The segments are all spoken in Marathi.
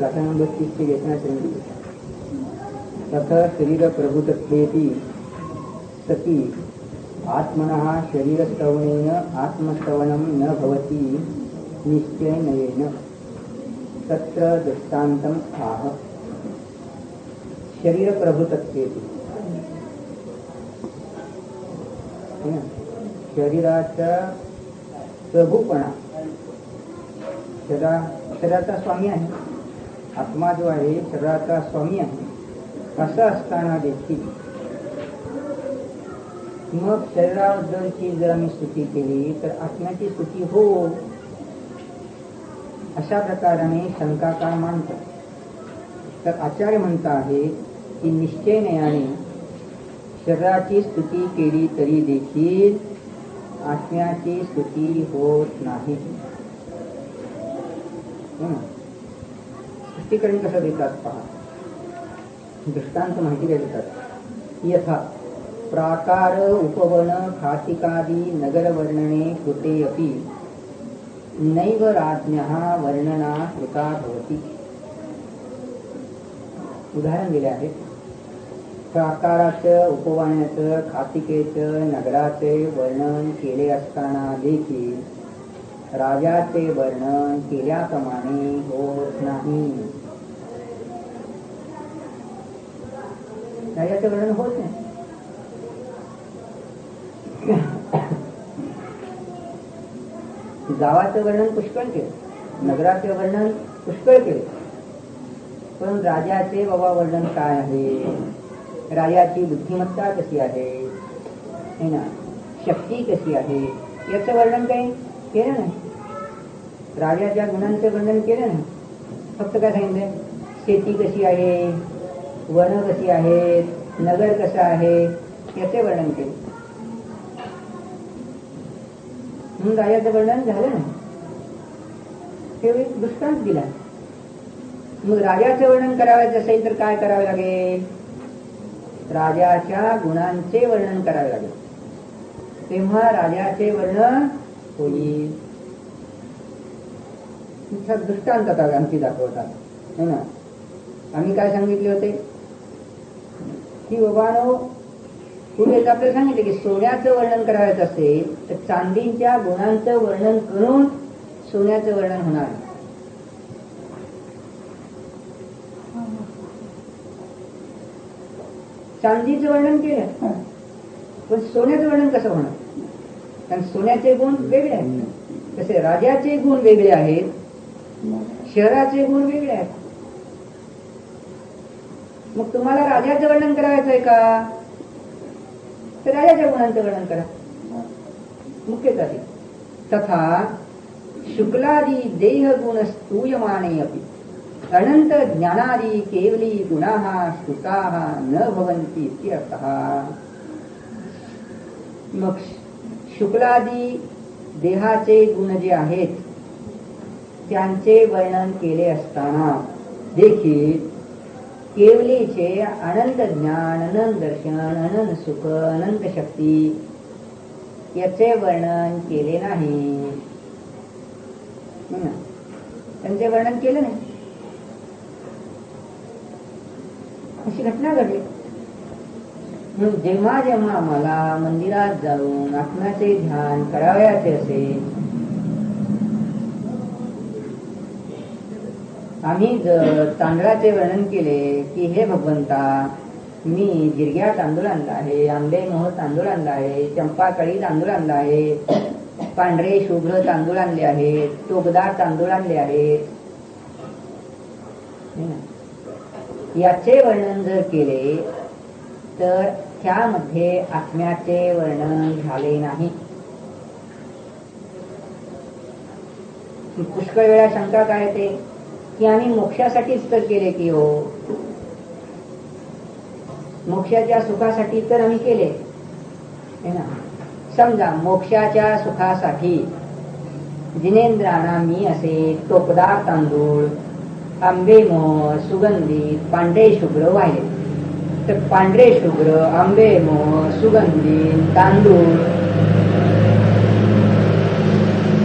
गाथा नंबर 30 से घेतना तथा शरीर प्रभुतत्वेति सती आत्मनः शरीरस्तवनेन आत्मस्तवनं न भवति निश्चयेन तत्र दृष्टान्तम् आह शरीर प्रभुतत्वेति शरीराचा प्रभुपणा शरीराचा स्वामी आहे. आत्मा जो आहे शरीराचा स्वामी आहे. असं असताना देखील मग शरीराबद्दलची जर आम्ही स्तुती केली तर आत्म्याची स्तुती हो अशा प्रकाराने शंका का मांडतात. तर आचार्य म्हणता आहे की निश्चयने शरीराची स्तुती केली तरी देखील आत्म्याची स्तुती होत नाही. स्पष्टीकरण कसं देतात पहा. दृष्टांत माहिती देतात. यथा प्राकार उपवन खातिकादी नगर वर्णने कृते अपि नैव राज्ञः वर्णना कृता भवति. उदाहरण दिले आहे. प्राकाराचं उपवनाचं खातिकेचं नगराचे वर्णन केले असताना देखील राजाचे वर्णन केल्याप्रमाणे होत नाही. राजाचे वर्णन होत नाही. गावाचं वर्णन पुष्कळ केलं, नगराचे वर्णन पुष्कळ केले, पण राजाचे बाबा वर्णन काय आहे, राजाची बुद्धिमत्ता कशी आहे ना, शक्ती कशी आहे याचं वर्णन काही केलं नाही. राजाच्या गुणांचं वर्णन केलं नाही. फक्त काय सांगितलं, शेती कशी आहे, वन कशी आहेत, नगर कसं आहे याचे वर्णन केले. म्हणून राजाचं वर्णन झालं नाही. ते दृष्टांत दिला. मग राजाचं वर्णन करायचं असेल तर काय करावे लागेल, राजाच्या गुणांचे वर्णन करावे लागेल, तेव्हा राजाचे वर्णन होईल. दृष्टांत आणखी दाखवतात है ना. आम्ही काय सांगितले होते की बाबांनो, तुम्ही आपल्याला सांगितले की सोन्याचं वर्णन करायचं असेल तर चांदीच्या गुणांचं वर्णन करून सोन्याचं वर्णन होणार. चांदीचं वर्णन केलं पण सोन्याचं वर्णन कसं होणार, कारण सोन्याचे गुण वेगळे आहेत. तसे राजाचे गुण वेगळे आहेत, शहराचे गुण वेगळे आहेत. मग तुम्हाला राजाचं वर्णन करायचं आहे का, तर राजाच्या गुणांचं वर्णन करा. मुख्यतः तथा शुक्लादी देह गुण स्तूयमाने अपि अनंत ज्ञानादी केवली गुणाः श्रुताः न भवन्ति इत्यर्थः. मग शुक्लादी देहाचे गुण जे आहेत त्यांचे वर्णन केले असताना देखील केवलीचे अनंत ज्ञान, अनंत दर्शन, अनंत सुख, अनंत शक्ती याचे वर्णन केले नाही. त्यांचे वर्णन केले नाही. अशी घटना घडली. म्हणून जेव्हा जेव्हा आम्हाला मंदिरात जाऊन आत्म्याचे ध्यान करावयाचे असेल, आम्ही जर तांदळाचे वर्णन केले की हे भगवंता, मी जिरग्या तांदूळ आणला आहे, आंबे मोह तांदूळ आणला आहे, चंपाकळी तांदूळ आणला आहे, पांढरे शुभ्र तांदूळ आणले आहेत, टोकदार तांदूळ आणले आहेत, याचे वर्णन जर केले तर त्यामध्ये आत्म्याचे वर्णन झाले नाही. पुष्कळ वेळा शंका काय येते की आम्ही मोक्षासाठीच तर केले की हो, मोक्षाच्या सुखासाठी तर आम्ही केले है ना. समजा मोक्षाच्या सुखासाठी जिनेंद्रांना मी असे टोकदार तांदूळ, आंबे मोह, सुगंधित पांढरे शुभ्र वाहिले, तर पांढरे शुभ्र, आंबे मोह, सुगंधित तांदूळ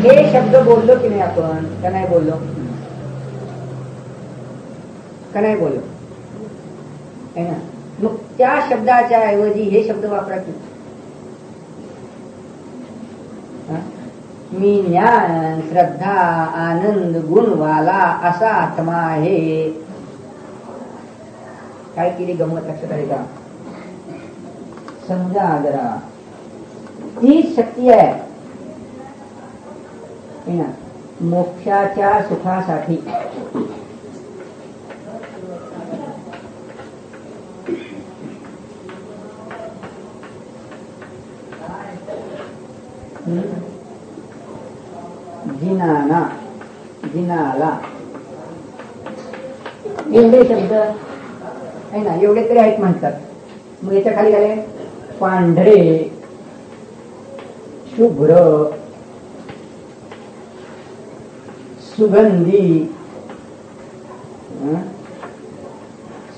हे शब्द बोललो की नाही आपण, का नाही बोललो. का नाही बोललो है ना. मग त्या शब्दाच्या ऐवजी हे शब्द वापरा की. मी ज्ञान श्रद्धा आनंद गुणवाला असा आत्मा आहे. काय केली गंमत लक्षात आली का. समजा जरा तीच शक्ती आहे ना मोक्षाच्या सुखासाठी. जिनाना जिनाला एवढे शब्द आहे ना, एवढे तरी आहेत म्हणतात. मग याच्या खाली झाले पांढरे शुभ्र सुगंधी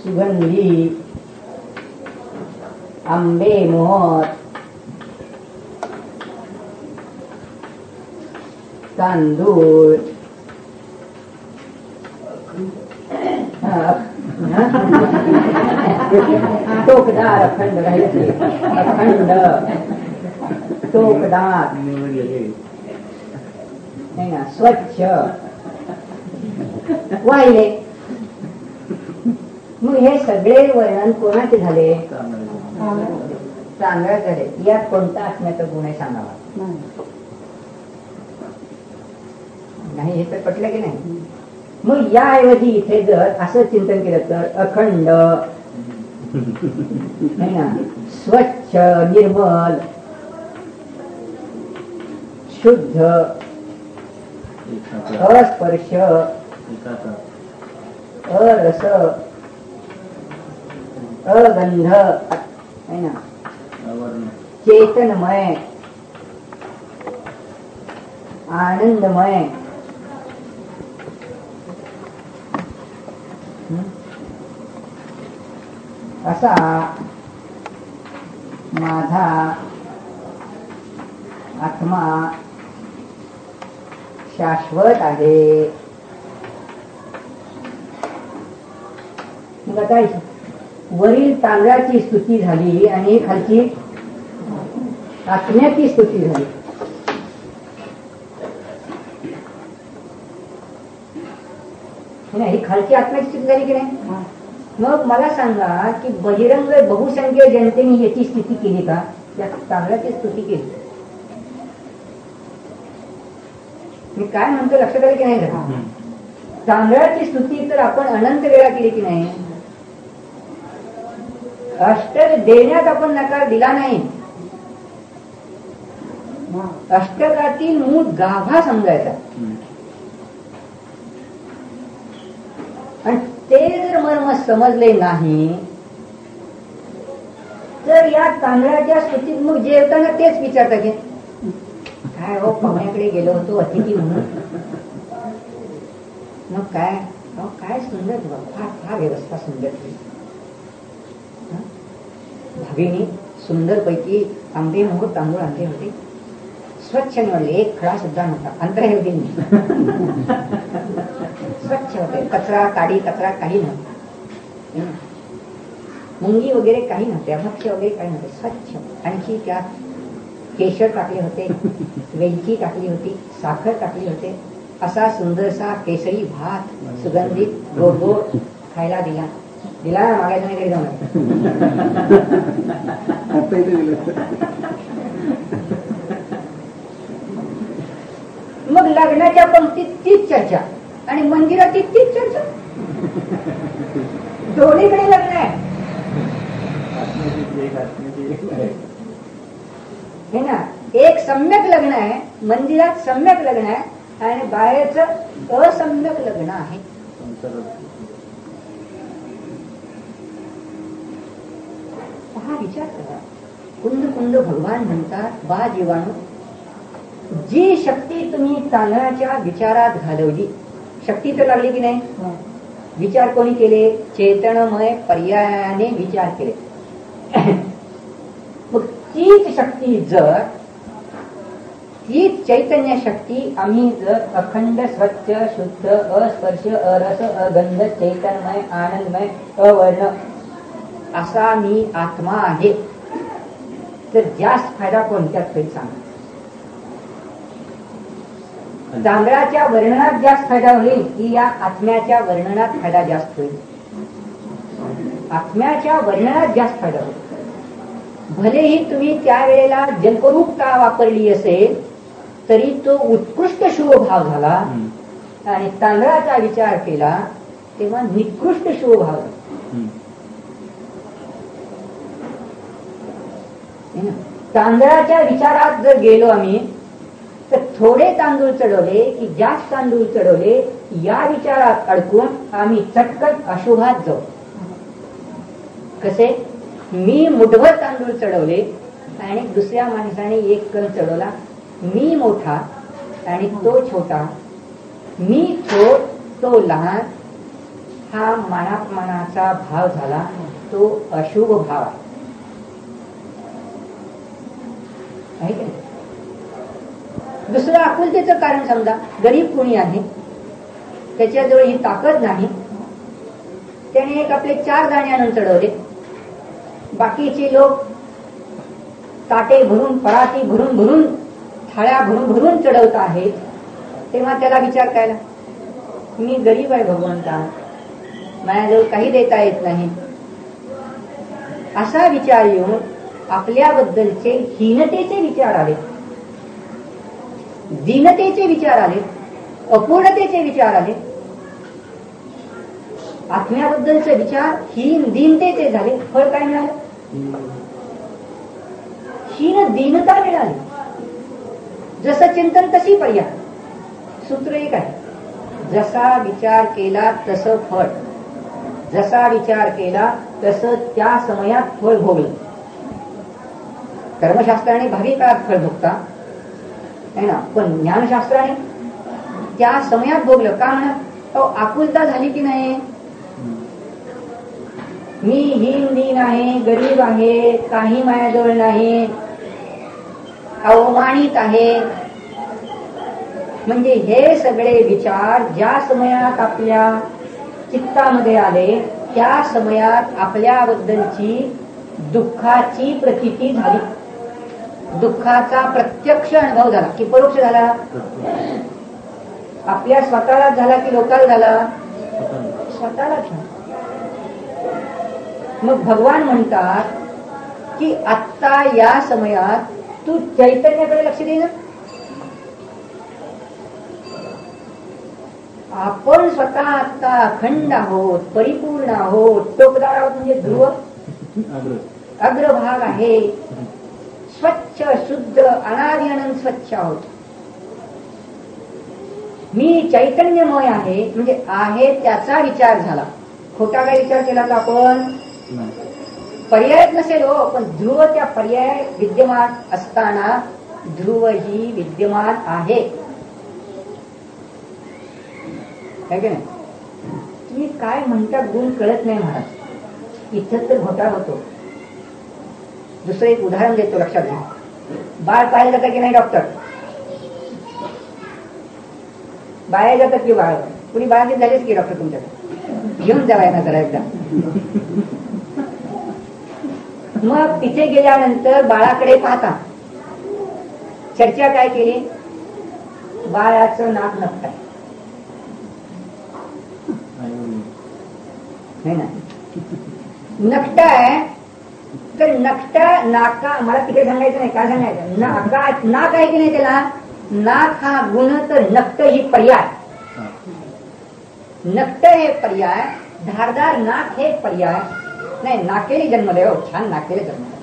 सुगंधी आंबे मोहर तांदूळ टोकदार अखंड राहिले अखंड टोकदार नाही ना स्वच्छ वाहिले. मग हे सगळे वर्णन कोणाचे झाले. तांदळा झाले. यात कोणता असण्याचा गुण आहे सांगावा. नाही हे तर पटलं की नाही. मग याऐवजी इथे जर असं चिंतन केलं तर अखंड नाही ना स्वच्छ निर्मल शुद्ध अस्पर्श अरस अगंध है ना चेतनमय आनंदमय असा माझा आत्मा शाश्वत आहे. मग आता वरील तांदळाची स्तुती झाली आणि खालची आत्म्याची स्तुती झाली. ही खालची आत्म्याची स्तुती झाली की नाही. मग मला सांगा की बहिरंग बहुसंख्य जनतेने याची स्तुती केली का. त्या तांदळाची स्तुती केली. मी काय म्हणतो लक्षात आलं की नाही. तांदळाची स्तुती तर आपण अनंत वेळा केली की नाही. अष्टक देण्यात आपण नकार दिला नाही. अष्टकातील मूळ गाभा समजायचा आणि ते जर मर्म समजले नाही तर या तांदळाच्या स्तुतीत मग जेवताना तेच विचारता की काय हो पाहुण्याकडे गेलो होतो अतिथी म्हणून. मग काय काय सुंदर फार फार व्यवस्था सुंदर केली. भाभीने सुंदर पैकी आंबे मोहर तांदूळ आणले होते. स्वच्छ निवडले. एक खडा सुद्धा नव्हता. अंतर हे होते स्वच्छ होते. कचरा काडी कचरा काही नव्हता. मुंगी वगैरे काही नव्हते. भक्ष्य वगैरे काही नव्हते. स्वच्छ. आणखी त्यात केशर टाकले होते. वेलची टाकली होती. साखर टाकली होते. असा सुंदरसा केसरी भात सुगंधित गोड गोड खायला दिला. दिला मागायचं नाही घरी जाऊन. मग लग्नाच्या पंक्तीत तीच चर्चा आणि मंदिरात तीच चर्चा. दोन्हीकडे लग्न आहे ना. एक सम्यक लग्न आहे. मंदिरात सम्यक लग्न आहे आणि बाहेरच असम्यक लग्न आहे. हा विचार करा. कुंद कुंद भगवान म्हणतात बा जीवाणू जी शक्ती तुम्ही तांदळाच्या विचारात घालवली. शक्ती तर लागली की नाही. विचार कोणी केले. चेतनमय पर्यायाने विचार केले. मग तीच शक्ती जर ही चैतन्य शक्ती आम्ही जर अखंड स्वच्छ शुद्ध अस्पर्श अरस अगंध चैतन्यमय आनंदमय अवर्ण असा मी आत्मा आहे, तर जास्त फायदा कोणत्यात तरी सांगा. तांदळाच्या वर्णनात जास्त फायदा होईल की या आत्म्याच्या वर्णनात फायदा जास्त होईल? आत्म्याच्या वर्णनात जास्त फायदा होईल. भलेही तुम्ही त्यावेळेला जल्परूपता वापरली असेल तरी तो उत्कृष्ट शुभ भाव झाला, आणि तांदळाचा विचार केला तेव्हा निकृष्ट शुभ भाव झाला. तांदळाच्या विचारात जर गेलो आम्ही तर थोडे तांदूळ चढवले की जास्त तांदूळ चढवले या विचारात अडकून आम्ही चटकन अशुभात जाऊ. कसे? मी मुठभर तांदूळ चढवले आणि दुसऱ्या माणसाने एक कण चढवला, मी मोठा आणि तो छोटा, मी छोट तो लहान, हा मानापमानाचा भाव झाला, तो अशुभ भाव आहे का? दुसरं आकुलतेचं कारण समजा, गरीब कोणी आहे, त्याच्याजवळ ही ताकद नाही, त्याने एक आपले 4 दाणे आणून चढवले, बाकीचे लोक ताटे भरून पराती भरून भरून थाळ्या भरून भरून चढवत आहेत, तेव्हा त्याला विचार करायला, मी गरीब आहे भगवंता, माझ्याजवळ काही देता येत नाही, असा विचार येऊन आपल्याबद्दलचे हीनतेचे विचार आले, दीनतेचे विचार आले, अपूर्णतेचे विचार आले. आत्म्याबद्दलचे विचार हीन दीनतेचे झाले. फळ काय मिळालं? हीन दीनता मिळाली. जसं चिंतन तशी पर्याय. सूत्र एक आहे, जसा विचार केला तसं फळ, जसा विचार केला तसं त्या समयात फळ भोगलं. कर्मशास्त्राने भावी काळात फळ भोगता आहे ना, पण ज्ञानशास्त्राने त्या समयात भोगलं. का म्हणत? आकुलता झाली की नाही, मी हीन दीन आहे, गरीब आहे, काही माझ्याजवळ नाही, अवमानित आहे, म्हणजे हे सगळे विचार ज्या समयात आपल्या चित्तामध्ये आले त्या समयात आपल्याबद्दलची दुःखाची प्रतीती झाली, दुःखाचा प्रत्यक्ष अनुभव झाला की परोक्ष झाला? आपल्या स्वतःला झाला की लोकांना झाला? स्वतःलाच. मग भगवान म्हणतात की आत्ता या समयात तू चैतन्याकडे लक्ष दे ना. आपण स्वतः आता अखंड आहोत, परिपूर्ण आहोत, टोकदार आहोत, म्हणजे ध्रुव अग्रभाग आहे, स्वच्छ शुद्ध अनादि अनंत स्वच्छ आहोत. मी चैतन्यमय आहे, म्हणजे आहे त्याचा विचार झाला. खोटा काय विचार केला तर आपण पर्यायच नसेल हो, पण ध्रुव त्या पर्याय विद्यमान असताना ध्रुव ही विद्यमान आहे. तुम्ही काय म्हणता गुण कळत नाही महाराज, इथं तर घोटाळा होतो. दुसरं एक उदाहरण देतो, लक्षात घ्या. बाळ पाहायला जातं की नाही डॉक्टर? बाया जातात की बाळ? कुणी बाळाची झालीच की डॉक्टर तुमच्याकडे? घेऊन जावाय ना जरा एकदा. मग तिथे गेल्यानंतर बाळाकडे पाहता चर्चा काय केली? बाळाचं नाक नकट आहे, ना नकट आहे, तर नकटा नाका, मला तिथे सांगायचं नाही, काय सांगायचं, नाक आहे की नाही त्याला? नाक हा गुण, तर नकट ही पर्याय. नकट हे पर्याय, धारदार नाक हे पर्याय नाही. नाकेली जन्मले हो, छान नाकेले जन्मले.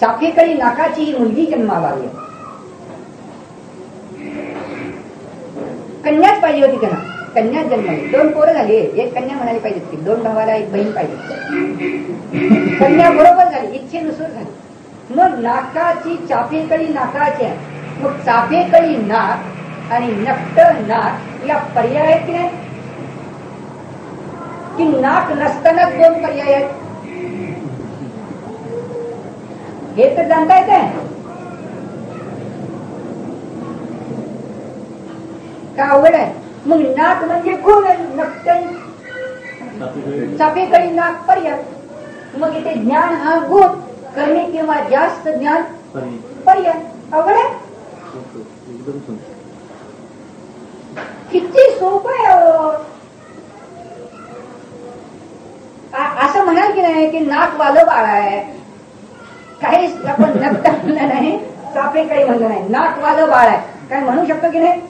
चाफेकळी नाकाची ही मुलगी जन्माला आली. कन्याच पाहिजे होती त्यांना, कन्याच जन्मली. 2 पोरं झाली, एक कन्या म्हणाली पाहिजे, 2 भावाला एक बहीण पाहिजे. कन्या बरोबर झाली, इच्छेनुसार झाली. मग नाकाची चाफेकळी नाकाची आहे, मग चाफेकळी नाक आणि नकट नाक या पर्याय आहेत की नाही? की नाक नसतानाच 2 पर्याय आहेत, हे तर जाणता येत आहे. का अवघड आहे? मग नाक म्हणजे गुण, चापेकळी नाक पर्याय. मग इथे ज्ञान हा गुण, कमी किंवा जास्त ज्ञान पर्याय. अवघड आहे? किती सोपं आहे. असं म्हणाल की नाही की नाक वालं बाळ आहे, काहीच आपण नकटा म्हणलं नाही, चापेकळी म्हणलं नाही, नाक वालं बाळ आहे, काय म्हणू शकतो की नाही?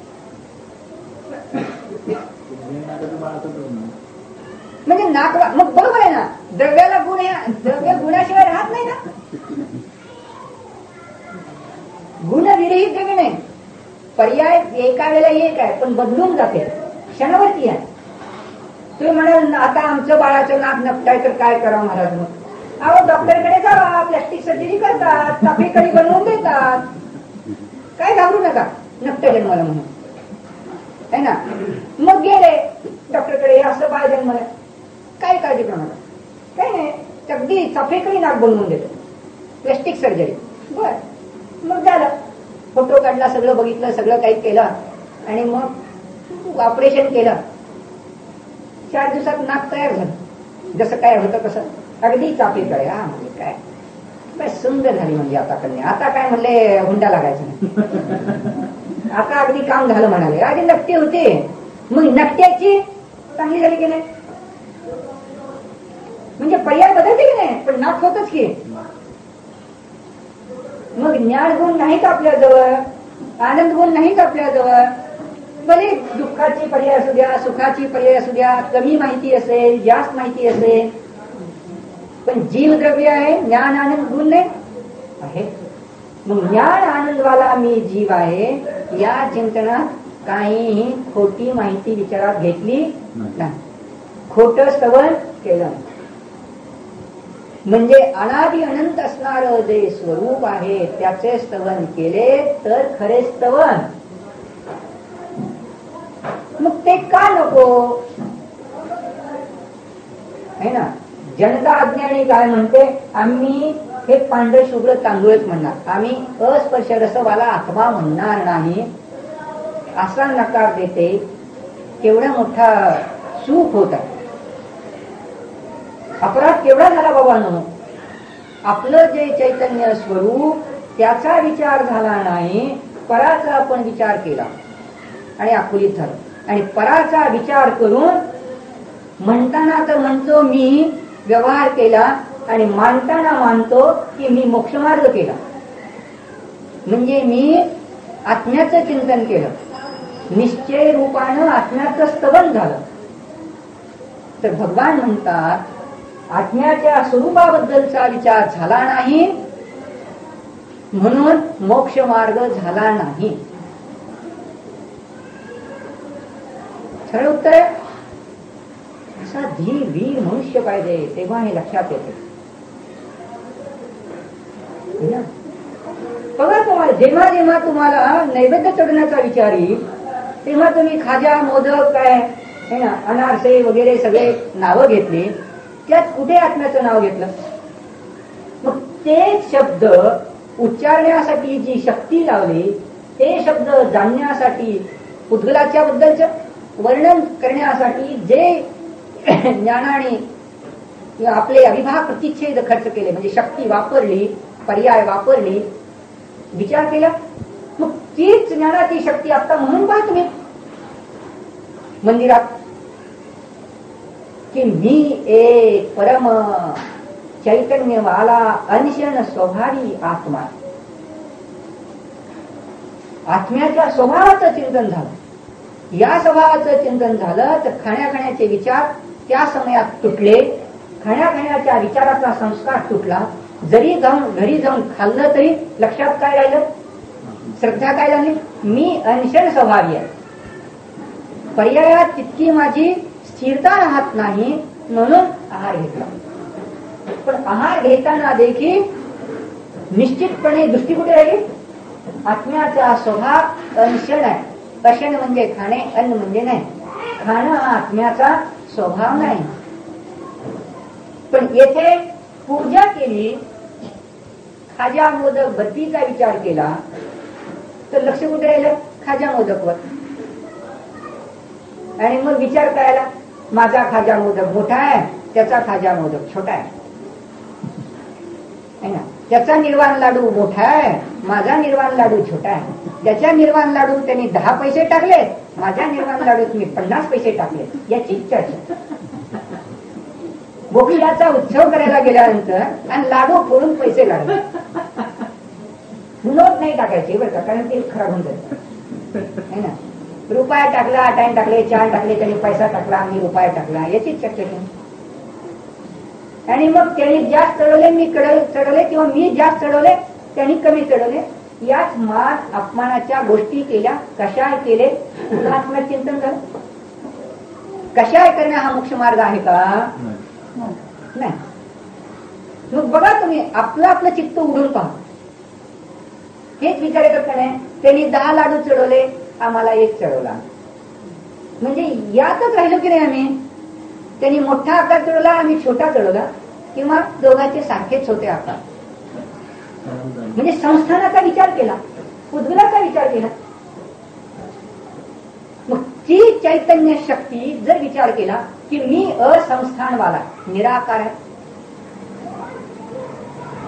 म्हणजे नाक, मग बरोबर आहे ना, द्रव्याला गुण आहे, द्रव्य गुणाशिवाय राहत नाही ना. गुणविरहित द्रव्य नाही. पर्याय एका वेळेला एक आहे पण बदलून जाते, क्षणवरती आहे. तुम्ही म्हणाल आता आमचं बाळाचं नाक नकटाय तर काय करावं महाराज? मग अहो डॉक्टरकडे जावा, प्लॅस्टिक सर्जरी करतात, चापेकळी बनवून देतात, काय घाबरू नका नकटं जन्माला म्हणून, है ना. मग गेले डॉक्टरकडे, असं बाळ जन्माला, काय काळजी करू नका, काय नाही, अगदी चापेकळी नाक बनवून देतो, प्लॅस्टिक सर्जरी. बर, मग झालं, फोटो काढला, सगळं बघितलं, सगळं काही केलं आणि मग ऑपरेशन केलं. 4 दिवसात नाक तयार झालं, जसं काय होतं तसं, अगदी चापेकळी. हा म्हणजे काय सुंदर झाली म्हणजे आता कन्या. आता काय म्हणले हुंडा लागायचं नाही, आता अगदी काम झालं म्हणाले. आधी नकटे होते, मग नकट्याची चांगली झाली की नाही? म्हणजे पर्याय बदलते की नाही, पण नाक होतच की. मग ज्ञान गुण नाहीत आपल्याजवळ, आनंद गुण नाहीत आपल्याजवळ. भले दुःखाची पर्याय असू द्या, सुखाची पर्याय असू द्या, कमी माहिती असेल, जास्त माहिती असेल, पण जीव द्रव्य आहे, ज्ञान आनंद गुण नाही आहे. मग ज्ञान आनंदवाला मी जीव आहे, या चिंतनात काहीही खोटी माहिती विचारात घेतली नाही, खोटं स्तवन केलं. म्हणजे अनादि अनंत असणार जे स्वरूप आहे त्याचे स्तवन केले तर खरे स्तवन. मग ते का नको है ना. जनता अज्ञानी काय म्हणते, आम्ही हे पांढरे शुभ्र तांदूळच म्हणणार, आम्ही अस्पर्श रसवाला आत्मा म्हणणार नाही, असा नकार देते. केवढा मोठा चूक होत आहे, अपराध केवढा झाला बाबांनो. आपलं जे चैतन्य स्वरूप त्याचा विचार झाला नाही, पराचा आपण विचार केला आणि आकुलित झालं. आणि पराचा विचार करून म्हणताना तर म्हणतो मी व्यवहार केला, आणि मानताना मानतो की मी मोक्षमार्ग केला. म्हणजे मी आत्म्याचं चिंतन केलं, निश्चय रूपानं आत्म्याचं स्तवन झालं. तर भगवान म्हणतात आत्म्याच्या स्वरूपाबद्दलचा विचार झाला नाही म्हणून मोक्ष मार्ग झाला नाही. सरळ उत्तर आहे. असा धीर वीर मनुष्य पाहिजे, तेव्हा हे लक्षात येते. बघा, तुम्हाला जेव्हा जेव्हा तुम्हाला नैवेद्य चढण्याचा विचार येईल तेव्हा तुम्ही खाजा, मोदक, काय है ना, अनारसे वगैरे सगळे नावं घेतली, त्यात कुठे आत्म्याचं नाव घेतलं? मग ते शब्द उच्चारण्यासाठी जी शक्ती लावली, ते शब्द जाणण्यासाठी, उद्गलाच्या बद्दलचं वर्णन करण्यासाठी जे ज्ञानाने आपले अविभाग प्रतिच्छेद खर्च केले, म्हणजे शक्ती वापरली, पर्याय वापरली, विचार केला, मग तीच ज्ञानाची शक्ती आता म्हणून पहा तुम्ही मंदिरात की मी एक परम चैतन्यवाला अनशन स्वभावी आत्मा. आत्म्याच्या स्वभावाचं चिंतन झालं. या स्वभावाचं चिंतन झालं तर खाण्याखाण्याचे विचार त्या समयात तुटले. खाण्याखाण्याच्या विचाराचा संस्कार तुटला. जरी जाऊन घरी जाऊन खाल्लं तरी लक्षात काय राहिलं? श्रद्धा काय झाली? मी अनशन स्वभावी आहे. पर्यायात तितकी माझी स्थिरता राहत नाही म्हणून आहार घेतला. पण आहार घेताना देखील निश्चितपणे दृष्टी कुठे राहिली? आत्म्याचा स्वभाव अनशन आहे. अशन म्हणजे खाणे, अन्न म्हणजे नाही. खाणं हा आत्म्याचा स्वभाव नाही. पण येथे पूजा केली, खाजा मोदक बत्तीचा विचार केला तर लक्ष कुठे राहिलं? खाजा मोदकवर. आणि मग विचार करायला, माझा खाजा मोदक मोठा आहे, त्याचा खाजा मोदक छोटा आहे ना. त्याचा निर्वाण लाडू मोठा आहे, माझा निर्वाण लाडू छोटा आहे. त्याच्या निर्वाण लाडू त्यांनी 10 पैसे टाकले, माझ्या निर्वाण लाडूत मी 50 पैसे टाकले. याची चर्चा. बोकिडाचा उत्सव करायला गेल्यानंतर आणि लाडू फोडून पैसे लागले. नोट नाही टाकायची बरं का, कारण ते खराब होऊन जाईल ना. रुपया टाकला, 8 टाकले, 4 टाकले, त्यांनी पैसा टाकला, मी रुपया टाकला. याचीच चर्चा केली. आणि मग त्यांनी जास्त चढवले, मी चढवले, किंवा मी जास्त चढवले, त्यांनी कमी चढवले. याच मान अपमानाच्या गोष्टी केल्या. कशाय केले? आत्मचिंतन झालं. कशाय करणं हा मोक्ष मार्ग आहे का? नाही. मग बघा तुम्ही, आपलं चित्त उडून पहा. हेच विचार येतात का नाही? त्यांनी 10 लाडू चढवले, आम्हाला 1 चढवला. म्हणजे यातच राहिलो की नाही आम्ही? त्यांनी मोठा आकार चढवला, आम्ही छोटा चढवला, किंवा दोघांचे सारखेच होते आकार. म्हणजे संस्थानाचा विचार केला, उद्गलाचा विचार केला. मग ती चैतन्य शक्ती जर विचार केला की मी असंस्थानवाला, निराकार आहे.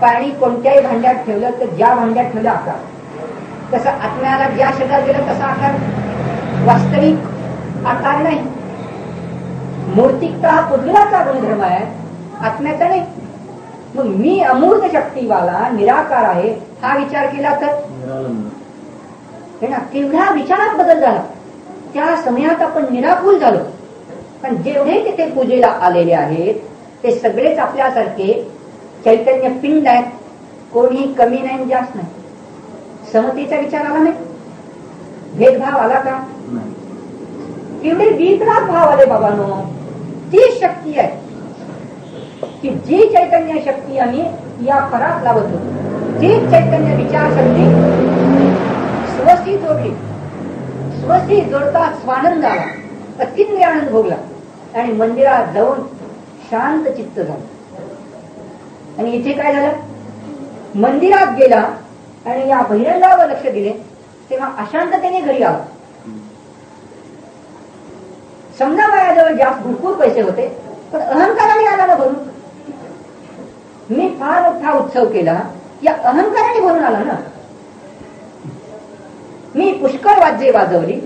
पाणी कोणत्याही भांड्यात ठेवलं तर ज्या भांड्यात ठेवलं आकार, तसं आत्म्याला ज्या शरीरात दिलं तसा आकार, वास्तविक आकार नाही. मूर्तिकता हा पुद्गलाचा गुणधर्म आहे, आत्म्याचा नाही. मग मी अमूर्त शक्तीवाला निराकार आहे हा विचार केला तर हे ना, तेवढ्या विचारात बदल झाला. त्या समयात आपण निराकुल झालो. पण जेवढे तिथे पूजेला आलेले आहेत ते सगळेच आपल्यासारखे चैतन्य पिंड आहेत. कोणी कमी नाही, जास्त नाही. समतेचा विचार आला नाही, भेदभाव आला का? एवढे विकरात भाव आले बाबांनो. ती शक्ती आहे की जी चैतन्य शक्ती आम्ही या परात लावत होतो, ती चैतन्य विचार शक्ती स्वस्ती जोडली. स्वस्ती जोडता स्वानंद आला, अतिंद्रिय आनंद भोगला आणि मंदिरात जाऊन शांत चित्त झालं. आणि इथे काय झालं? मंदिरात गेला आणि या बहिरंगावर लक्ष दिले, तेव्हा अशांततेने घरी आला. समजा माझ्याजवळ जास्त भरपूर पैसे होते, पण अहंकाराने आला ना भरून. मी फार मोठा उत्सव केला, या अहंकाराने भरून आला ना. मी पुष्कळ वाद्ये वाजवली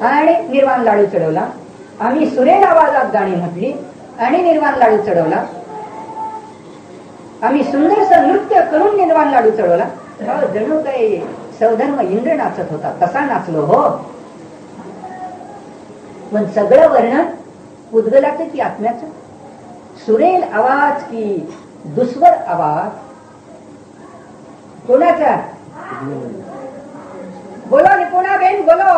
आणि निर्वाण लाडू चढवला. आम्ही सुरेल आवाजात गाणी म्हटली आणि निर्वाण लाडू चढवला. आम्ही सुंदरस नृत्य करून निर्वाण लाडू चढवला. जणू काही सौधर्म इंद्र नाचत होता तसा नाचलो हो. पण सगळं वर्णन उद्गलाचं की आत्म्याचं? सुरेल आवाज की दुस्वर आवाज कोणाचा? बोलो निपुणा बेन बोलो.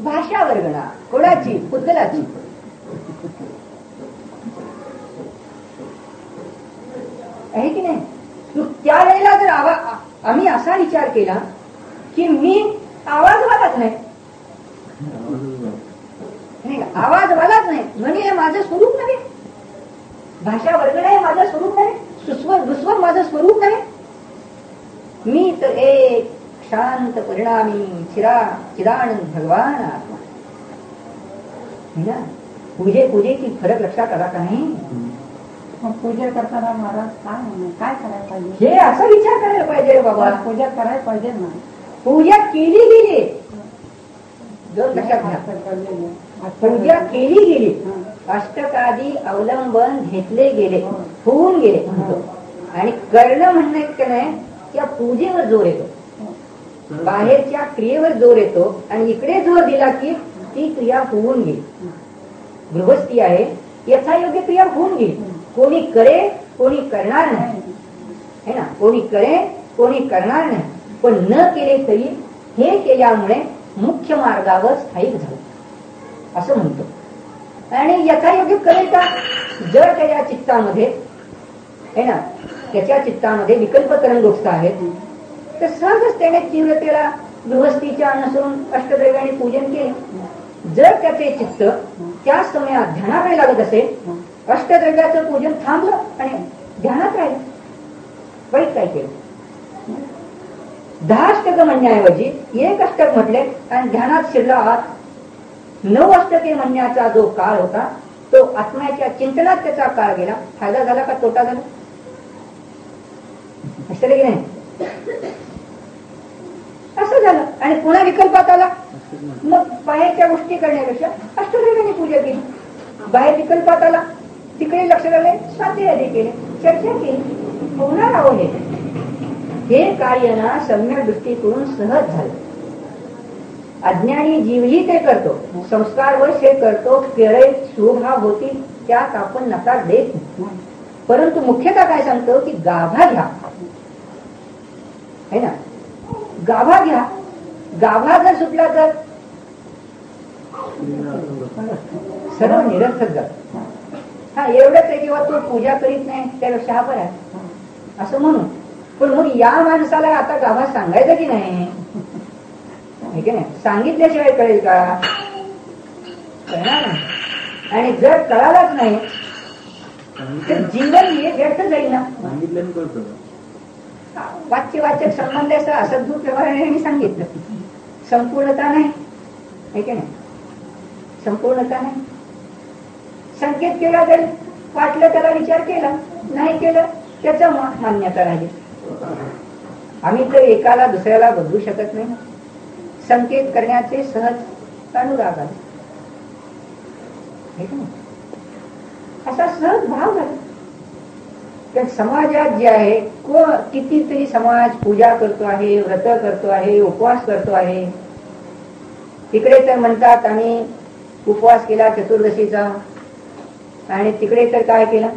भाषा वर्गणा कोणाची? उद्गलाची. आहे की नाही? त्यावेळेला जर आम्ही असा विचार केला की मी आवाजवालाच नाही, आवाजवालाच नाही, म्हणजे हे माझं स्वरूप नाही. भाषा वर्गणा हे माझं स्वरूप नाही, दुस्वर माझं स्वरूप नाही. मी तर एक शांत परिणामी चिदानंद भगवान आत्मा. पूजेची फरक लक्षात आला का नाही? पूजा करताना महाराज काय करायला पाहिजे? हे असा विचार करायला पाहिजे बाबा. पूजा करायला पाहिजे ना. पूजा केली गेली, लक्षात घ्या. पूजा केली गेली, अष्टकादी अवलंबन घेतले गेले, होऊन गेले. आणि करणं म्हणणं की नाही, त्या पूजेवर जोर येतो, बाहेरच्या क्रियेवर जोर येतो. आणि इकडे जोर दिला की ती क्रिया होऊन गेली. गृहस्थी आहे, यथायोग्य क्रिया होऊन गेली. कोणी करे कोणी करणार नाही, है ना. कोणी करे कोणी करणार नाही, पण न केले तरी हे केल्यामुळे मुख्य मार्गावर स्थायिक झालं असं म्हणतो. आणि यथायोग्य करेल का? जर त्याच्या चित्तामध्ये है ना, त्याच्या चित्तामध्ये विकल्प तरंगोत्साह आहेत, तर सहजच त्याने तीव्रतेला गृहस्थीच्या अनुसरून अष्टदैवाने पूजन केले. जर त्याचे चित्त त्या समयात ध्यानाकडे लागत असेल, अष्टद्रव्याचं पूजन थांबलं आणि ध्यानात राहिलं. वाईट काय केलं? 10 अष्टक म्हणण्याऐवजी 1 अष्टक म्हटले आणि ध्यानात शिरला आहात, 9 म्हणण्याचा जो काळ होता तो आत्म्याच्या चिंतनात त्याचा काळ गेला. फायदा झाला का तोटा झाला? असं की नाही? असं झालं. आणि पुन्हा विकल्पात आला. मग बाहेरच्या गोष्टी करण्यापेक्षा अष्टदेवाने पूजा केली. बाहेर विकल्पात आला, तिकडे लक्ष लागले, स्वाध्याय केले, चर्चा केली, होणार आहो. हे कार्य ना सम्यक दृष्टीकडून सहज झालं. अज्ञानी जीवही ते करतो, संस्कारवश हे करतो, केळे स्वभाव होती त्यात आपण नकार देत नाही. परंतु मुख्यतः काय सांगतो की गाभा घ्या, है ना, गाभा घ्या. गाभा जर सुटला तर सर्व निरर्थक जात. हा एवढंच आहे किंवा तो पूजा करीत नाही त्यापेक्षा हा बरा आहे असं म्हणून. पण मग या माणसाला आता गाभा सांगायचं की नाही? की नाही, सांगितल्याशिवाय कळेल का? कळणार नाही. आणि जर कळालाच नाही तर जीवन हे व्यर्थ जाईल ना. वाच्यवाचक संबंध असद्भूत व्यवहाराने सांगितलं. संपूर्णता नाही, आहे की नाही? संपूर्णता नाही. संकेत केला तरी वाटलं त्याला विचार केला, नाही केलं त्याचा मान्यता राहिली. आम्ही तर एकाला दुसऱ्याला बदलू शकत नाही. संकेत करण्याचे सहज अनुराग आहे, असा सहज भाव झाला. तर समाजात जे आहे कितीतरी समाज पूजा करतो आहे, व्रत करतो आहे, उपवास करतो आहे. तिकडे तर म्हणतात आम्ही उपवास केला चतुर्दशीचा, आणि तिकडे तर काय केला,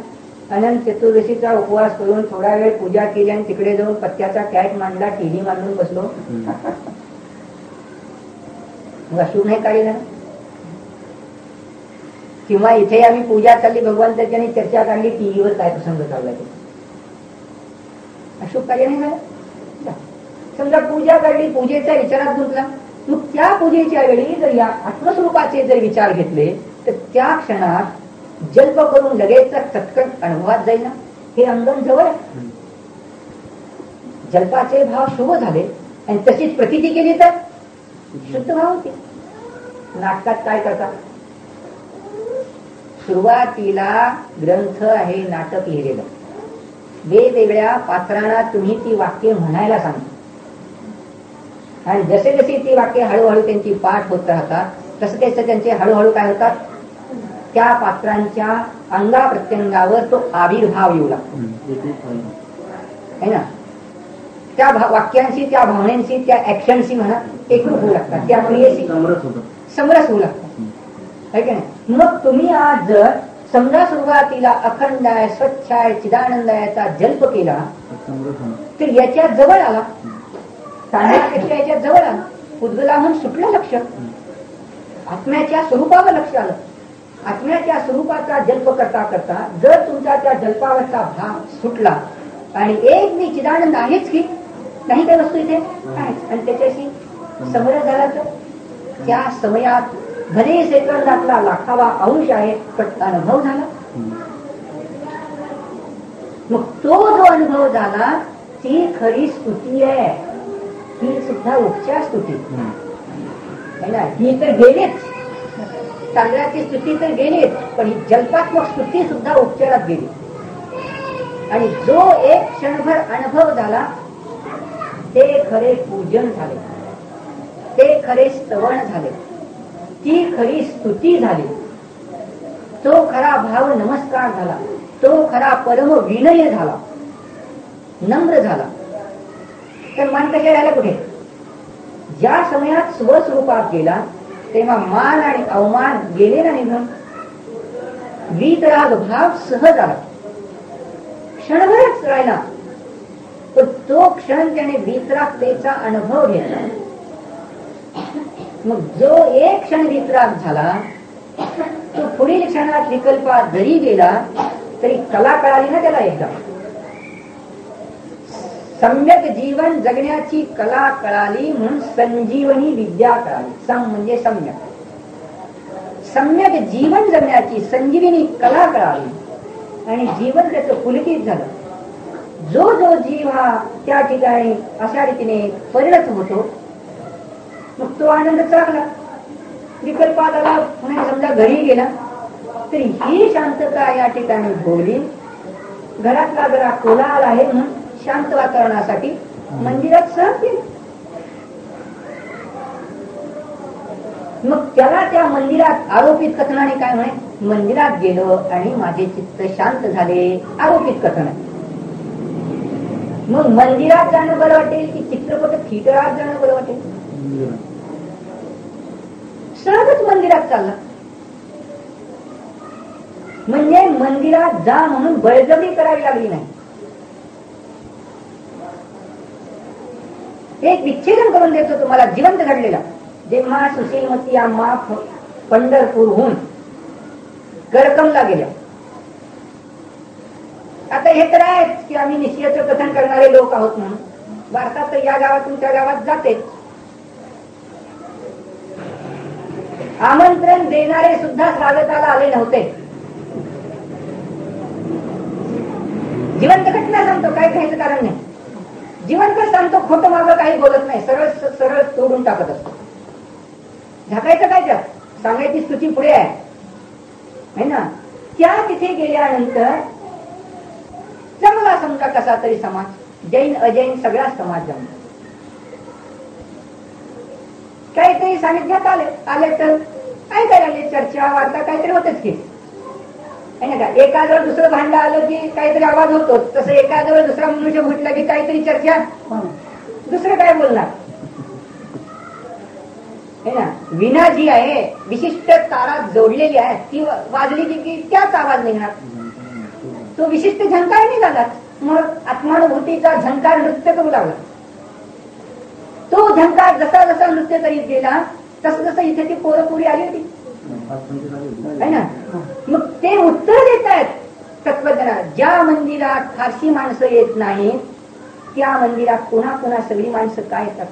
अनंत चतुर्दशीचा उपवास करून थोडा वेळ पूजा केली आणि तिकडे जाऊन पत्त्याचा कॅट मांडला, टीव्ही मांडून बसलो. मग अशुभ नाही काढला. किंवा इथे आम्ही पूजा चालली भगवंताची आणि चर्चा काढली टीव्हीवर काय प्रसंग चालला ते अशुभ कार्य नाही झालं. समजा पूजा काढली, पूजेचा विचारात गुंतला, मग त्या पूजेच्या वेळी जर या आत्मस्वरूपाचे जर विचार घेतले तर त्या क्षणात जल्प करून लगेच चटकन अनुभवात जाईल ना. हे अंगण जवळ आहे. जल्पाचे भाव शुभ झाले आणि तशीच प्रतीती केली तर शुद्ध भाव होते. नाटकात काय करतात, सुरुवातीला ग्रंथ आहे नाटक लिहिलेलं, वेगवेगळ्या पात्रांना तुम्ही ती वाक्य म्हणायला सांगता आणि जसे जसे ती वाक्य हळूहळू त्यांची पाठ होत राहतात तसं तसं त्यांचे हळूहळू काय होतात, त्या पात्रांच्या अंगा प्रत्यंगावर तो आविर्भाव येऊ लागतो, है ना. त्या वाक्यांशी, त्या भावनेशी, त्या ऍक्शनशी म्हणा एकरूप होऊ लागतात, त्या क्रियेशी समरस होऊ लागतात, है की नाही. मग तुम्ही आज जर समजा सुरुवातीला अखंड आहे, स्वच्छ आहे, चिदानंद याचा जल्प केला तर याच्या जवळ आला, तांदळापेक्षा याच्या जवळ आला, उद्गलाहून सुटलं लक्ष, आत्म्याच्या स्वरूपावर लक्ष आलं. आत्म्याच्या स्वरूपाचा जल्प करता करता जर तुमचा त्या जल्पावरचा भाव सुटला आणि एक मी चिदानंद आहेच की नाही काय वस्तू इथे आहेच आणि त्याच्याशी समरस झाला तर त्या समयात भले सेकंदातला लाखावा अंश आहे पण अनुभव झाला. मग तो जो अनुभव झाला ती खरी स्तुती आहे, ही सुद्धा उपचार स्तुती है ना. ही तर गेलीच, तांदळाची स्तुती तर गेलीच, पण ही जल्पात्मक स्तुती सुद्धा उपचारात गेली. आणि जो एक क्षणभर अनुभव झाला ते खरे पूजन झाले, ते खरे स्तवन झाले, ती खरी स्तुती झाली, तो खरा भाव नमस्कार झाला, तो खरा परम विनय झाला, नम्र झाला. तर मान कशा राहिला कुठे, ज्या समयात स्वस्वरूपात गेला तेव्हा मान आणि अवमान गेले ना निघून, वीतराग भाव सहज आला, क्षणभरच राहिला, पण तो क्षण त्याने वीतरागतेचा अनुभव घेतला. मग जो एक क्षण वितराग झाला तो पुढील क्षणात विकल्पात जरी गेला तरी कला कळाली ना त्याला. एकदा सम्यक जीवन जगण्याची कला कळाली म्हणून संजीवनी विद्या कळाली. सम म्हणजे सम्यक, सम्यक जीवन जगण्याची संजीवनी कला कळाली आणि जीवन त्याचं पुलकित झालं. जो जो जीव हा त्या ठिकाणी अशा रीतीने परिणत होतो मग तो आनंद चांगला. विकल्पात आला, पुन्हा समजा घरी गेला तरी ही शांतता या ठिकाणी भोगली. घरातला जरा कोलाहल आहे म्हणून शांत वातावरणासाठी मंदिरात सहज गेले. मग त्याला त्या मंदिरात आरोपित कथनाने काय म्हणे, मंदिरात गेलो आणि माझे चित्त शांत झाले. आरोपित कथन आहे. मग मंदिरात जाणं बरं वाटेल की चित्रपट थिएटरात जाणं बरं वाटेल? सहजच मंदिरात चालला. म्हणजे मंदिरात जा म्हणून बळजबरी करावी लागली नाही. एक विच्छेदन करून देतो तुम्हाला जिवंत घडलेला. जेव्हा सुशीलमती अम्मा पंढरपूरहून गडकमला गेल्या. आता हे तर आहेच की आम्ही निश्चयाचं कथन करणारे लोक आहोत म्हणून भारतात तर या गावातून त्या गावात जाते. आमंत्रण देणारे सुद्धा स्वागताला आले नव्हते. जिवंत घटना सांगतो, काय घ्यायचं कारण नाही. जिवंत सांगतो, खोटं मागं काही बोलत नाही, सरळ सरळ तोडून टाकत असतो. झाकायचं काय त्यात, सांगायची स्तुती पुढे आहे ना. त्या तिथे गेल्यानंतर जमला समजा कसा तरी समाज, जैन अजैन सगळा समाज जमला. काहीतरी सांगितण्यात आले तर ऐकायला लागले, चर्चा वार्ता काहीतरी होतेच की. एकाजवळ दुसरं भांडं आलं की काहीतरी आवाज होतो, तसं एकाजवळ दुसरा मनुष्य म्हटलं की काहीतरी चर्चा. दुसरं काय बोलणार है ना. विना जी आहे विशिष्ट तारात जोडलेली आहे, ती वाजली की त्याच आवाज निघणार. तो विशिष्ट झंकार निघाला. मग आत्मानुभूतीचा झंकार नृत्य करू लागला. तो झंकार जसा जसा नृत्य करीत गेला तसं जसं इथे ती पोरपुरी आली होती है ना. मग ते उत्तर देत आहेत तत्वज्ञानात. ज्या मंदिरात फारशी माणसं येत नाहीत त्या मंदिरात पुन्हा पुन्हा सगळी माणसं काय येतात.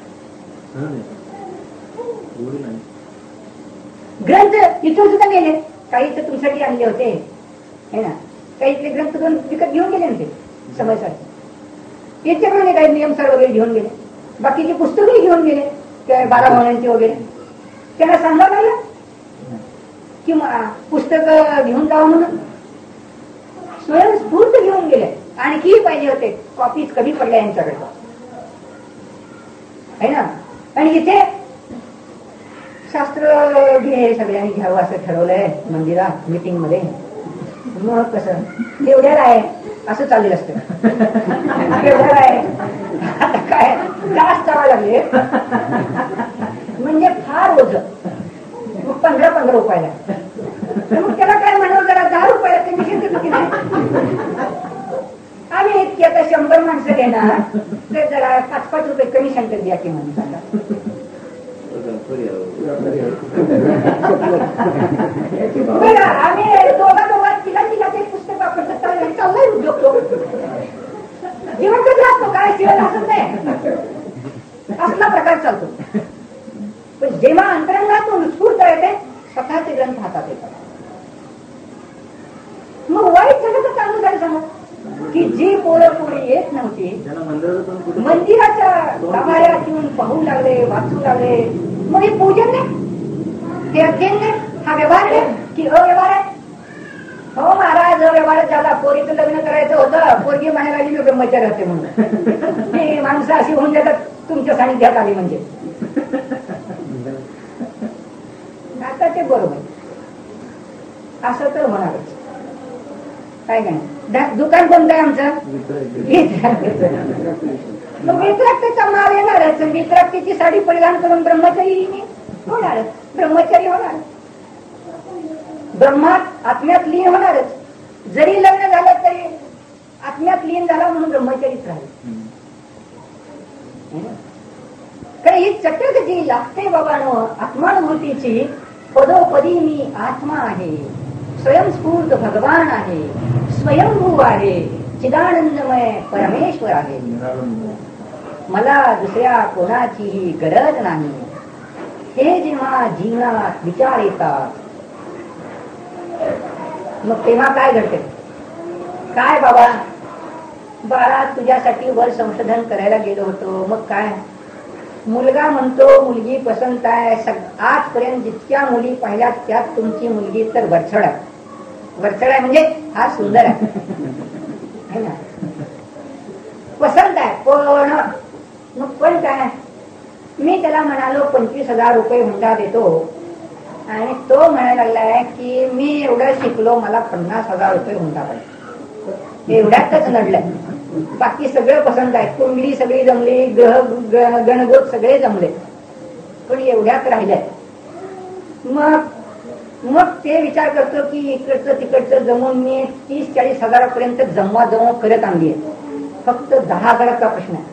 ग्रंथ इथून सुद्धा गेले, काही तर तुमच्यासाठी आणले होते है ना. काही ग्रंथ विकत घेऊन गेले ना ते समयसाठी. याच्याप्रमाणे काही नियमसार वगैरे घेऊन गेले, बाकीची पुस्तकही घेऊन गेले 12 महिन्यांची वगैरे. त्यांना सांगावं लागलं कि पुस्तक घेऊन जावं म्हणून. स्वयंस्फूर्त घेऊन गेले. आणखी पाहिजे होते, कॉपीज कमी पडल्या यांच्याकडे है ना. आणि इथे शास्त्र हे सगळ्यांनी घ्यावं असं ठरवलंय मंदिरात मीटिंग मध्ये. मग कसं एवढ्याला आहे असं चाललेलं असतं. एवढ्याला आहे आता काय जास्त चावा लागले म्हणजे फार ओझ. 15 रुपयाला. मग त्याला काय म्हणावं, जरा 10 रुपयाला ते निश्चित देतो की नाही. आम्ही इतकी आता 100 माणसं घेणार तर जरा 5-5 रुपये कमिशन तर द्या की म्हणून सांगा. आम्ही दोघात तिला ते पुस्तक वापरतो, चाललाय उद्योग तो. जिवंतच राहतो, काय शिवाय असत नाही, असला प्रकार चालतो. पण जेव्हा अंतरंगातून उत्स्फूर्त येते स्वतःचे ग्रंथ हातात येतात. मग वाईट झालं तर चांगलं झालं सांगा की जी पोरं पुढे येत नव्हती मंदिराच्या गाभाऱ्यात येऊन पाहू लागले, वाचू लागले. मग हे पूजन नाही, हे अध्ययन नाही, हा व्यवहार आहे की अव्यवहार आहे. हो महाराज, अव्यवहारच झाला. पोरीचं लग्न करायचं होतं, पोरगी माहेर आली मी ब्रह्मचारी होते म्हणून. ही माणसं अशी होऊन जातात तुमच्या सानिध्यात आली म्हणजे. आता ते बरोबर असं तर होणारच. काय काय दुकान कोणतं आहे आमचं? मग वित्राक्तीचा माल येणारच. वित्राक्तीची साडी परिधान करून ब्रह्मचारी होणारच, ब्रह्मचारी होणार. ब्रह्मात आत्म्यात लीन होणारच. जरी लग्न झालं तरी आत्म्यात लीन झाला म्हणून ब्रह्मचारीच राहील. कारण ही चटक जी लागते बाबांनो आत्मानुभूतीची, पदोपदी मी आत्मा आहे, स्वयंस्फूर्त भगवान आहे, स्वयंभू आहे, चिदानंदमय परमेश्वर आहे, मला दुसऱ्या कोणाचीही गरज नाही. हे जेव्हा जीवनात विचार येतात मग तेव्हा काय घडते. काय बाबा बाळा तुझ्यासाठी वर संशोधन करायला गेलो होतो, मग काय मुलगा म्हणतो मुलगी पसंत आहे. आजपर्यंत जितक्या मुली पाहिल्यात त्यात तुमची मुलगी तर वरचढ आहे. वरचढ आहे म्हणजे हा सुंदर आहे ना, पसंत आहे. पण काय, मी त्याला म्हणालो 25,000 रुपये हुंडा देतो, आणि तो म्हणायला लागलाय की मी एवढं शिकलो, मला 50,000 रुपये हुंडा पाहिजे. एवढ्यातच नडलंय. बाकी सगळं पसंत आहे, कुंडली सगळी जमली, गणगोत सगळे जमले, पण एवढ्यात राहिलंय. मग ते विचार करतो की इकडचं तिकडचं जमून मी 30-40 हजारापर्यंत जमवा करत आणली आहे. फक्त 10 हजाराचा प्रश्न आहे.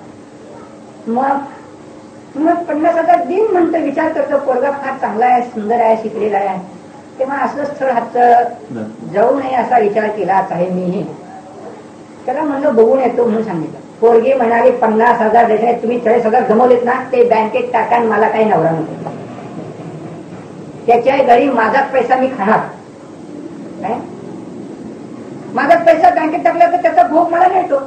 मग 50,000 दिन म्हणतो. विचार करतो पोरगा फार चांगला आहे, सुंदर आहे, शिकलेला आहे. तेव्हा असं स्थळ हातचं जाऊ नये असा विचार केलाच आहे मीही. त्याला म्हणलं बघून येतो म्हणून सांगितलं. पोरगी म्हणाली 50,000 देण्यात तुम्ही 40,000 जमवलेत ना, ते बँकेत टाका, मला काही नवरा नको. त्याच्या घरी माझाच पैसा मी खाणार. काय माझाच पैसा बँकेत टाकला तर त्याचा भोग मला मिळतो.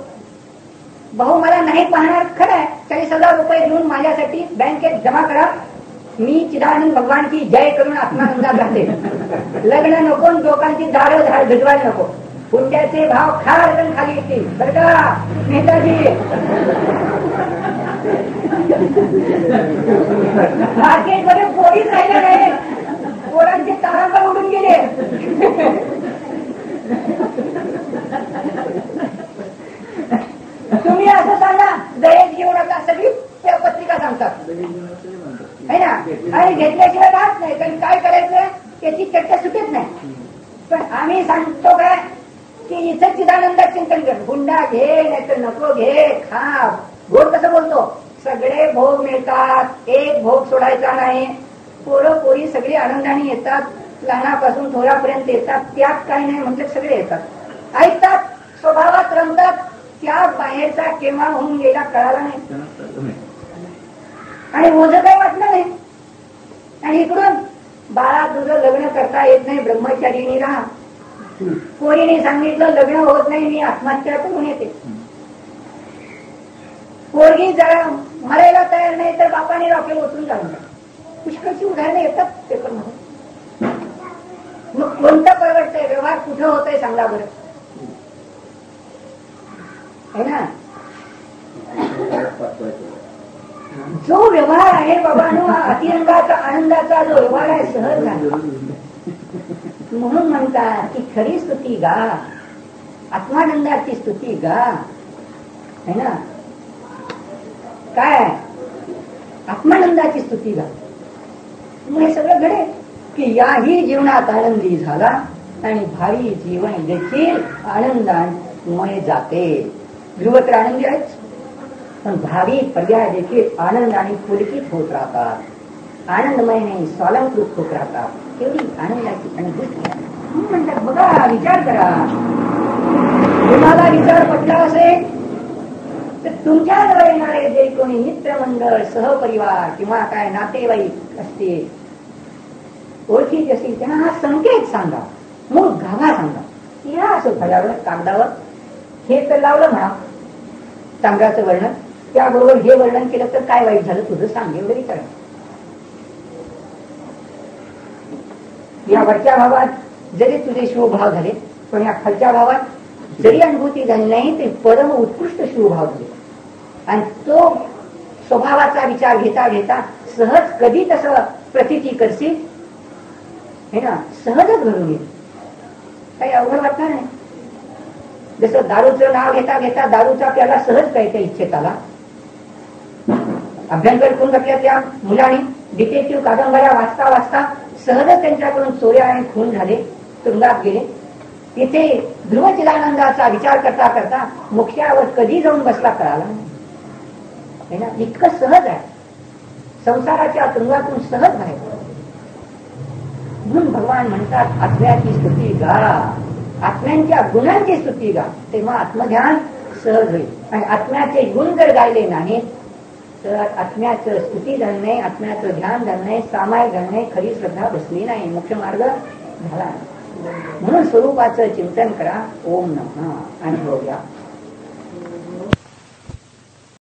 भाऊ मला नाही पाहणार, खरं आहे. 40,000 रुपये देऊन माझ्यासाठी बँकेत जमा करा, मी चिदानंद भगवान की जय करून आत्मानंदात राहते. लग्न नको, लोकांची झाडं भिजवायला नको. हुंड्याचे भाव खारकन खाली येतील बरं का नेताजी. मार्केटमध्ये पोरीच राहिलं नाही, पोरांचे तारांबर उडून गेले. तुम्ही असं सांगा दहेज घेऊन आता सगळी पत्रिका सांगतात है ना, आणि घेतल्याशिवाय राहत नाही. कारण काय करायचं त्याची चर्चा सुटत नाही. पण आम्ही सांगतो काय की इथं चिदानंदात चिंतन कर, हुंडा घे नाही तर नको घे, खा. गोड कसं बोलतो, सगळे भोग मिळतात, एक भोग सोडायचा नाही. पोरं पोरी सगळी आनंदाने येतात, लहानापासून थोरापर्यंत येतात, त्यात काही नाही म्हटलं सगळे येतात, ऐकतात, स्वभावात रमतात. त्या बाहेरचा केव्हा होऊन गेला कळाला नाही, आणि ओझं काही वाटलं नाही. आणि इकडून बाळा तुझं लग्न करता येत नाही, ब्रह्मचारीनी राहा. पोरीने सांगितलं लग्न होत नाही, मी आत्महत्या करून येते. पोरगी जरा मरायला तयार नाही तर बापाने रॉकेल ओतून जाऊन पुष्कळची उदाहरणं येतात पेपरमध्ये. मग कोणतं परवडतंय, व्यवहार कुठं होतंय सांगा बरं, है ना. जो व्यवहार आहे बाबांनो, अतिरंगाचा आनंदाचा जो व्यवहार आहे सहज नाही. म्हणून म्हणतात की खरी स्तुती गा, आत्मानंदाची स्तुती गा, है ना. काय आत्मानंदाची स्तुती गा. मग हे सगळं घडे की याही जीवनात आनंदी झाला, आणि भावी जीवन देखील आनंदामय जाते. ध्रुव तर आनंदी आहेच, पण भावी पर्याय देखील आनंद आणि पुलकित होत राहतात, आनंदमय नाही स्वालंकृत होत राहतात. केवढी आनंदाची अनुभूती म्हणतात. बघा, विचार करा. तुम्हाला विचार पटला असेल तर तुमच्याजवळ येणारे जे कोणी मित्रमंडळ, सहपरिवार किंवा काय नातेवाईक असतील, ओळखीचे असतील, त्यांना हा संकेत सांगा, मूळ गाभा सांगा. या असं फळ्यावर कागदावर हे तर लावलं म्हणा चांगल्याचं वर्णन, त्याबरोबर हे वर्णन केलं तर काय वाईट झालं तुझं सांग, एवढं विचार. या वरच्या भावात जरी तुझे शिवभाव झाले, पण या खालच्या भावात जरी अनुभूती झाली नाही तरी परम उत्कृष्ट शिवभाव झाले. आणि तो स्वभावाचा विचार घेता घेता सहज कधी तसं प्रतिती करशील, हे ना, सहजच घडून येईल. काही अवघड वाटणार नाही. जसं दारूचं नाव घेता घेता दारूचा प्याला सहज प्यायच्या इच्छेत आला. अभ्यंकर करून घातल्या त्या मुलांनी डिटेक्टिव्ह कादंबऱ्या वाचता वाचता सहजच त्यांच्याकडून चोऱ्या आणि खून झाले, तुरुंगात गेले. तिथे ध्रुव चिदानंदाचा विचार करता करता मोक्षावर कधी जाऊन बसला कळाला नाही ना. इतकं सहज आहे, संसाराच्या तुरुंगातून सहज आहे. म्हणून भगवान म्हणतात आत्म्याची स्तुती गा, आत्म्यांच्या गुणांची स्तुती गा, तेव्हा आत्मध्यान सहज होईल. आणि आत्म्याचे गुण जर गायले नाही तर आत्म्याचं स्तुती झालं नाही, आत्म्याचं ध्यान झालं नाही, सामायिक झालं नाही, खरी श्रद्धा बसली नाही, मोक्ष मार्ग झाला. म्हणून स्वरूपाचं चिंतन करा. ओम नमः. अनुभव घ्या.